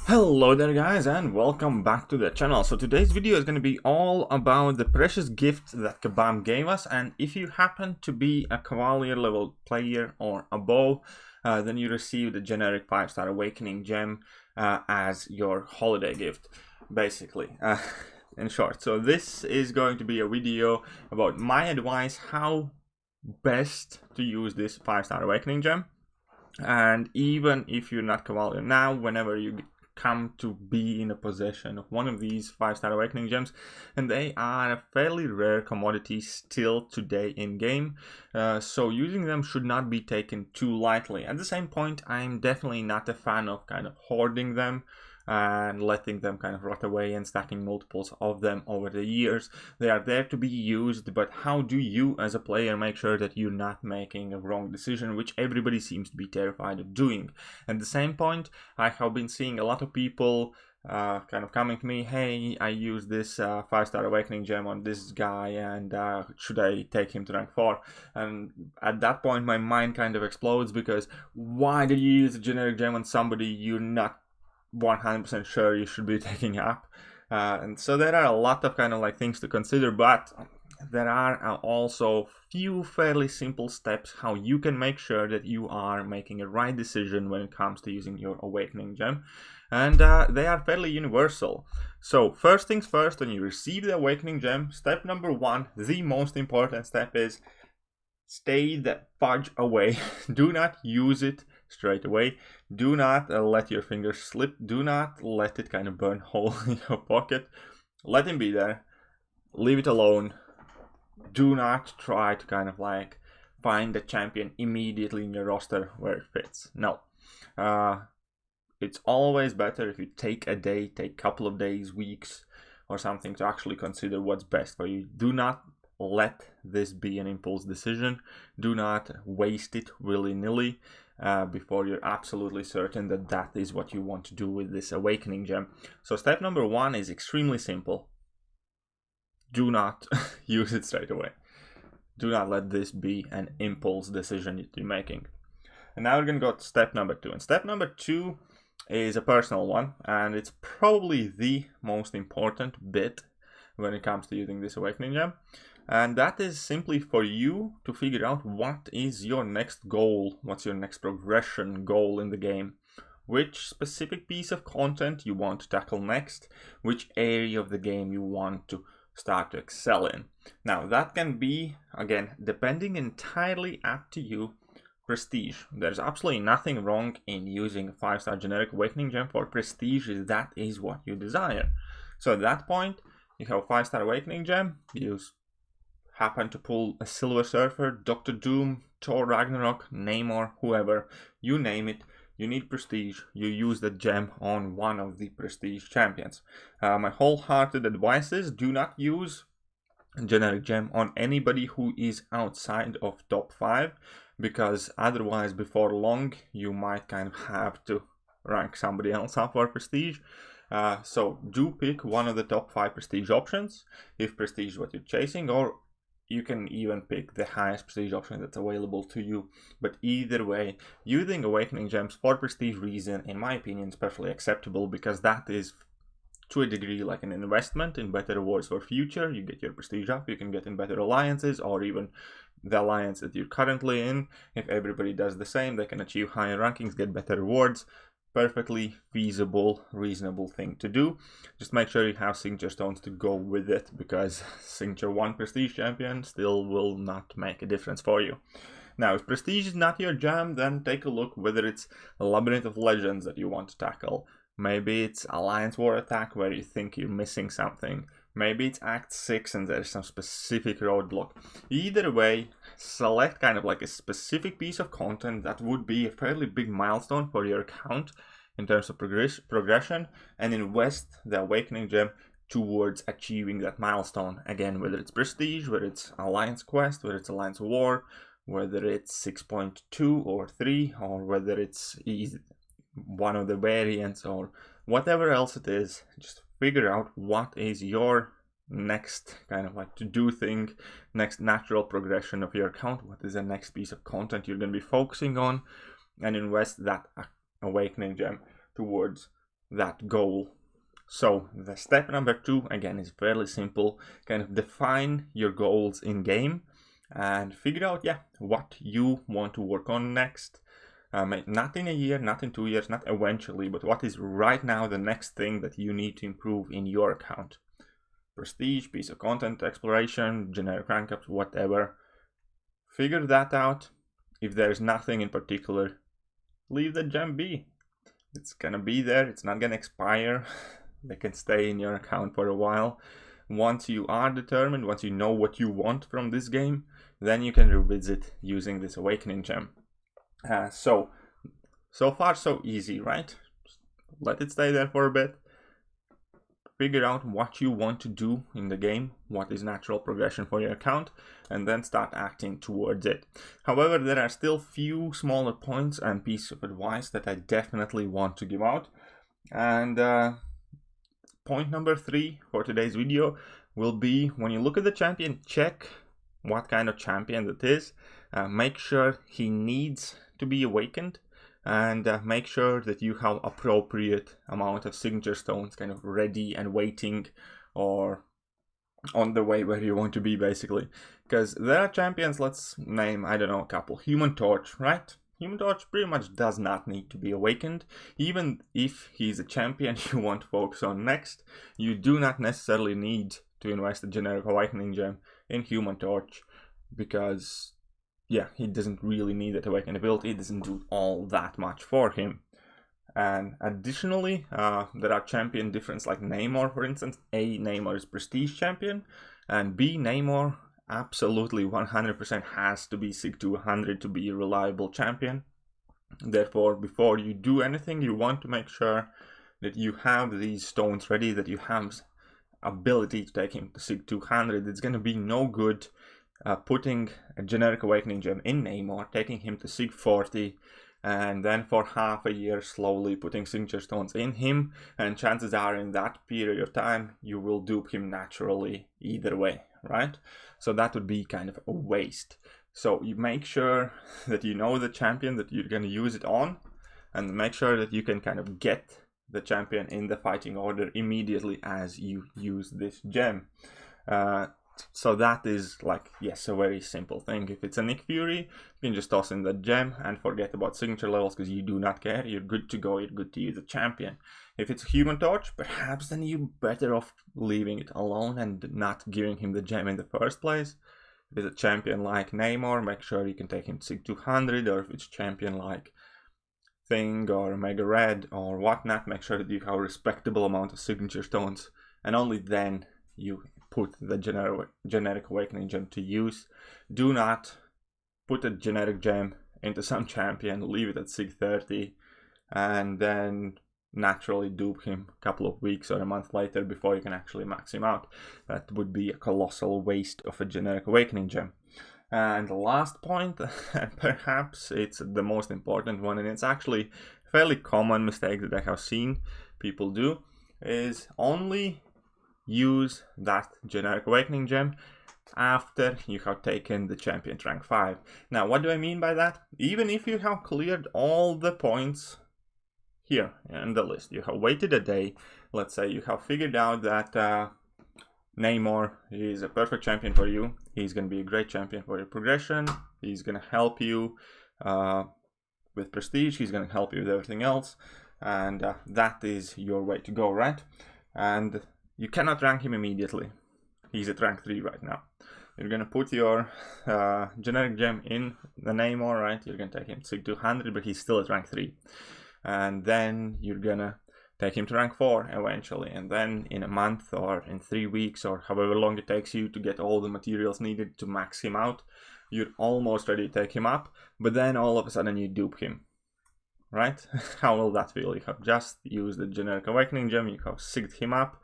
Hello there guys, and welcome back to the channel. So today's video is going to be all about the precious gift that Kabam gave us, and if you happen to be a Cavalier level player or above, then you receive the generic 5-star Awakening gem as your holiday gift, basically, in short. So this is going to be a video about my advice how best to use this 5-star Awakening gem. And even if you're not Cavalier now, whenever you come to be in a possession of one of these 5-star Awakening gems, and they are a fairly rare commodity still today in game, so using them should not be taken too lightly. At the same point, I'm definitely not a fan of kind of hoarding them and letting them kind of rot away and stacking multiples of them over the years. They are there to be used, but how do you as a player make sure that you're not making a wrong decision, which everybody seems to be terrified of doing? At the same point, I have been seeing a lot of people kind of coming to me, hey, I use this 5-star Awakening gem on this guy, and should I take him to rank 4? And at that point my mind kind of explodes, because why did you use a generic gem on somebody you're not 100% sure you should be taking up? And so there are a lot of kind of like things to consider, but there are also few fairly simple steps how you can make sure that you are making a right decision when it comes to using your Awakening gem, and they are fairly universal. So first things first, when you receive the Awakening gem, step number 1, the most important step, is stay the fudge away. Do not use it straight away. Do not let your fingers slip. Do not let it kind of burn hole in your pocket. Let him be there. Leave it alone. Do not try to kind of like find a champion immediately in your roster where it fits. No. It's always better if you take a day, take a couple of days, weeks, or something to actually consider what's best for you. Do not let this be an impulse decision. Do not waste it willy-nilly before you're absolutely certain that that is what you want to do with this Awakening gem. So step number 1 is extremely simple. Do not use it straight away. Do not let this be an impulse decision that you're making. And now we're going to go to step number 2. And step number 2 is a personal one, and it's probably the most important bit when it comes to using this Awakening gem. And that is simply for you to figure out what is your next goal, what's your next progression goal in the game, which specific piece of content you want to tackle next, which area of the game you want to start to excel in. Now that can be, again, depending entirely up to you, prestige. There's absolutely nothing wrong in using a 5-star generic Awakening gem for prestige if that is what you desire. So at that point, you have a 5-star Awakening gem, you happen to pull a Silver Surfer, Dr. Doom, Thor Ragnarok, Namor, whoever, you name it, you need prestige, you use the gem on one of the prestige champions. My wholehearted advice is do not use a generic gem on anybody who is outside of top 5, because otherwise before long you might kind of have to rank somebody else up for prestige. So do pick one of the top 5 prestige options if prestige is what you're chasing, or you can even pick the highest prestige option that's available to you. But either way, using Awakening gems for prestige reason, in my opinion, is perfectly acceptable, because that is to a degree like an investment in better rewards for future. You get your prestige up, you can get in better alliances, or even the alliance that you're currently in. If everybody does the same, they can achieve higher rankings, get better rewards. Perfectly feasible, reasonable thing to do. Just make sure you have signature stones to go with it, because signature 1 prestige champion still will not make a difference for you. Now, if prestige is not your jam, then take a look whether it's a Labyrinth of Legends that you want to tackle. Maybe it's Alliance War Attack where you think you're missing something. Maybe it's Act 6 and there's some specific roadblock. Either way, select kind of like a specific piece of content that would be a fairly big milestone for your account in terms of progression, and invest the Awakening gem towards achieving that milestone. Again, whether it's prestige, whether it's Alliance Quest, whether it's Alliance War, whether it's 6.2 or 3, or whether it's one of the variants, or whatever else it is. Just figure out what is your next kind of like to do thing, next natural progression of your account, what is the next piece of content you're going to be focusing on, and invest that Awakening gem towards that goal. So the step number 2, again, is fairly simple. Kind of define your goals in game and figure out, what you want to work on next. Not in a year, not in 2 years, not eventually, but what is right now the next thing that you need to improve in your account. Prestige, piece of content, exploration, generic rank ups, whatever. Figure that out. If there's nothing in particular, leave the gem be. It's gonna be there, it's not gonna expire. They can stay in your account for a while. Once you are determined, once you know what you want from this game, then you can revisit using this awakening gem. So far so easy, right? Let it stay there for a bit. Figure out what you want to do in the game, what is natural progression for your account, and then start acting towards it. However, there are still few smaller points and pieces of advice that I definitely want to give out. And point number 3 for today's video will be, when you look at the champion, check what kind of champion that is. Make sure he needs to be awakened, and make sure that you have appropriate amount of signature stones kind of ready and waiting, or on the way where you want to be, basically. Because there are champions, let's name, I don't know, a couple. Human Torch, right? Human Torch pretty much does not need to be awakened. Even if he's a champion you want to focus on next, you do not necessarily need to invest a generic awakening gem in Human Torch, because he doesn't really need that awakened ability. It doesn't do all that much for him. And additionally, there are champion difference, like Namor, for instance. A, Namor is prestige champion, and B, Namor absolutely 100% has to be SIG 200 to be a reliable champion. Therefore, before you do anything, you want to make sure that you have these stones ready, that you have ability to take him to SIG 200. It's going to be no good putting a generic awakening gem in Namor, taking him to SIG 40, and then for half a year slowly putting signature stones in him, and chances are in that period of time you will dupe him naturally either way, right? So that would be kind of a waste. So you make sure that you know the champion that you're going to use it on, and make sure that you can kind of get the champion in the fighting order immediately as you use this gem. So that is, like, yes, a very simple thing. If it's a Nick Fury, you can just toss in the gem and forget about signature levels, because you do not care. You're good to go. You're good to use a champion. If it's a Human Torch, perhaps then you're better off leaving it alone and not giving him the gem in the first place. If it's a champion like Namor, make sure you can take him to SIG 200, or if it's a champion like Thing or Mega Red or whatnot, make sure that you have a respectable amount of signature stones, and only then you put the generic awakening gem to use. Do not put a generic gem into some champion, leave it at SIG 30, and then naturally dupe him a couple of weeks or a month later before you can actually max him out. That would be a colossal waste of a generic awakening gem. And the last point, perhaps it's the most important one, and it's actually a fairly common mistake that I have seen people do, is only use that generic awakening gem after you have taken the champion to rank 5. Now, what do I mean by that? Even if you have cleared all the points here in the list, you have waited a day, let's say you have figured out that Namor is a perfect champion for you. He's going to be a great champion for your progression. He's going to help you with prestige. He's going to help you with everything else. And that is your way to go, right? And you cannot rank him immediately. He's at rank 3 right now. You're going to put your generic gem in the Namor, right? You're going to take him to SIG 200, but he's still at rank 3. And then you're going to take him to rank 4 eventually. And then in a month or in 3 weeks or however long it takes you to get all the materials needed to max him out, you're almost ready to take him up. But then all of a sudden you dupe him, right? How will that feel? You have just used the generic awakening gem, you have sigged him up,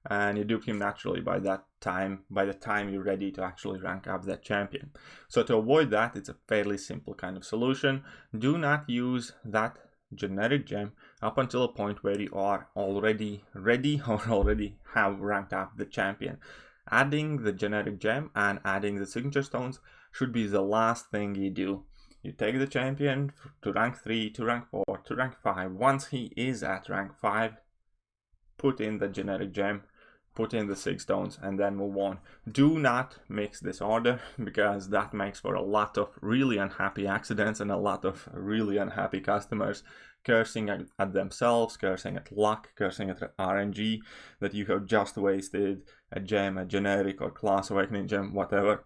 and you dupe him naturally by the time you're ready to actually rank up that champion. So to avoid that, it's a fairly simple kind of solution. Do not use that generic gem up until a point where you are already ready or already have ranked up the champion. Adding the generic gem and adding the signature stones should be the last thing you do. You take the champion to rank 3, to rank 4, to rank 5. Once he is at rank 5, put in the generic gem, put in the 6 stones, and then move on. Do not mix this order, because that makes for a lot of really unhappy accidents and a lot of really unhappy customers cursing at themselves, cursing at luck, cursing at RNG, that you have just wasted a gem, a generic or class awakening gem, whatever.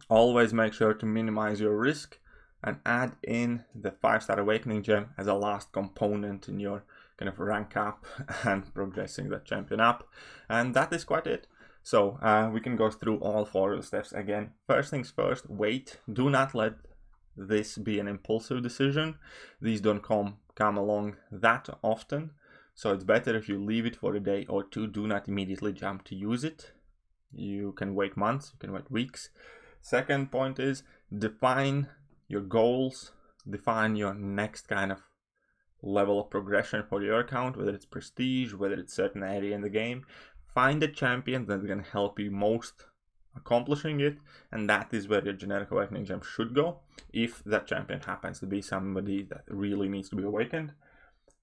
Always make sure to minimize your risk and add in the 5-star awakening gem as a last component in your kind of rank up and progressing the champion up. And that is quite it. So we can go through all 4 of the steps again. First things first, wait. Do not let this be an impulsive decision. These don't come along that often, so it's better if you leave it for a day or 2. Do not immediately jump to use it. You can wait months, you can wait weeks. Second point is define your goals, define your next kind of level of progression for your account, whether it's prestige, whether it's certain area in the game. Find a champion that's going to help you most accomplishing it, and that is where your generic awakening gem should go, if that champion happens to be somebody that really needs to be awakened.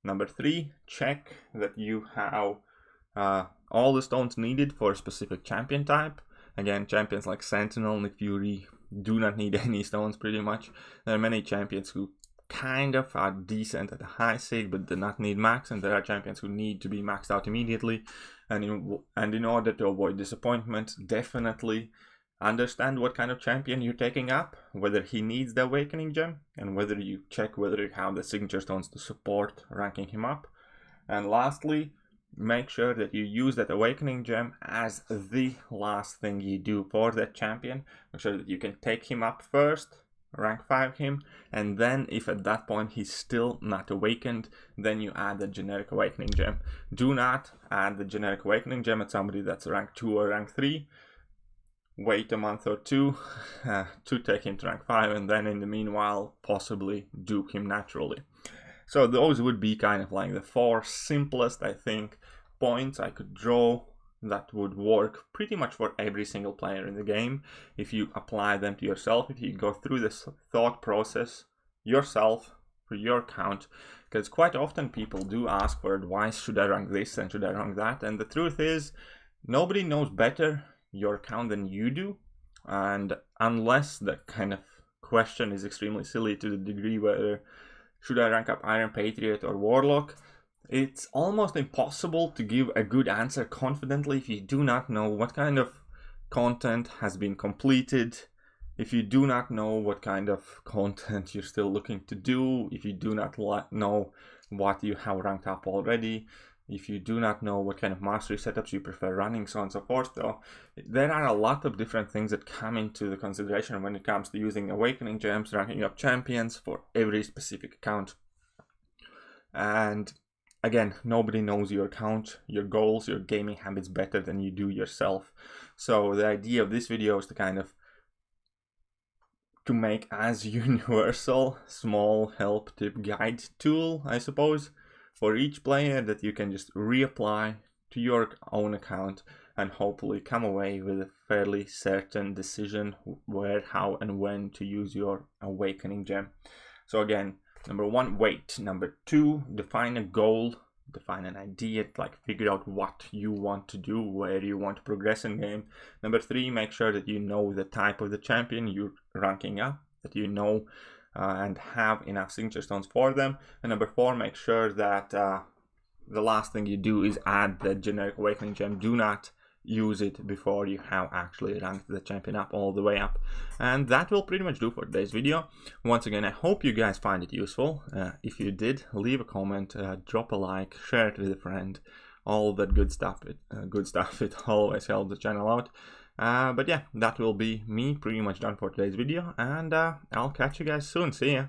Number 3, check that you have all the stones needed for a specific champion type. Again, champions like Sentinel and Fury do not need any stones pretty much. There are many champions who kind of are decent at a high sig but do not need max, and there are champions who need to be maxed out immediately. And in order to avoid disappointment, definitely understand what kind of champion you're taking up, whether he needs the awakening gem, and whether you check whether you have the signature stones to support ranking him up. And lastly, make sure that you use that awakening gem as the last thing you do for that champion. Make sure that you can take him up first, rank 5 him, and then if at that point he's still not awakened, then you add the generic awakening gem. Do not add the generic awakening gem at somebody that's rank 2 or rank 3. Wait a month or 2 to take him to rank 5, and then in the meanwhile possibly duke him naturally. So those would be kind of like the 4 simplest, I think, points I could draw that would work pretty much for every single player in the game if you apply them to yourself, if you go through this thought process yourself for your account, because quite often people do ask for advice. Should I rank this and should I rank that? And the truth is, nobody knows better your account than you do, and unless the kind of question is extremely silly to the degree where should I rank up Iron Patriot or Warlock, it's almost impossible to give a good answer confidently if you do not know what kind of content has been completed, if you do not know what kind of content you're still looking to do, if you do not know what you have ranked up already, if you do not know what kind of mastery setups you prefer running, so on and so forth. Though there are a lot of different things that come into the consideration when it comes to using awakening gems, ranking up champions for every specific account. And again, nobody knows your account, your goals, your gaming habits better than you do yourself. So the idea of this video is to kind of to make as universal small help tip guide tool, I suppose, for each player that you can just reapply to your own account and hopefully come away with a fairly certain decision where, how, and when to use your awakening gem. So again, number 1, wait. Number 2, define a goal, define an idea, like figure out what you want to do, where you want to progress in game. Number 3, make sure that you know the type of the champion you're ranking up, that you know and have enough signature stones for them. And number 4, make sure that the last thing you do is add the generic awakening gem. Do not use it before you have actually ranked the champion up all the way up. And that will pretty much do for today's video. Once again, I hope you guys find it useful. If you did, leave a comment, drop a like, share it with a friend, all that good stuff. It always helps the channel out. But yeah, that will be me pretty much done for today's video, and I'll catch you guys soon. See ya.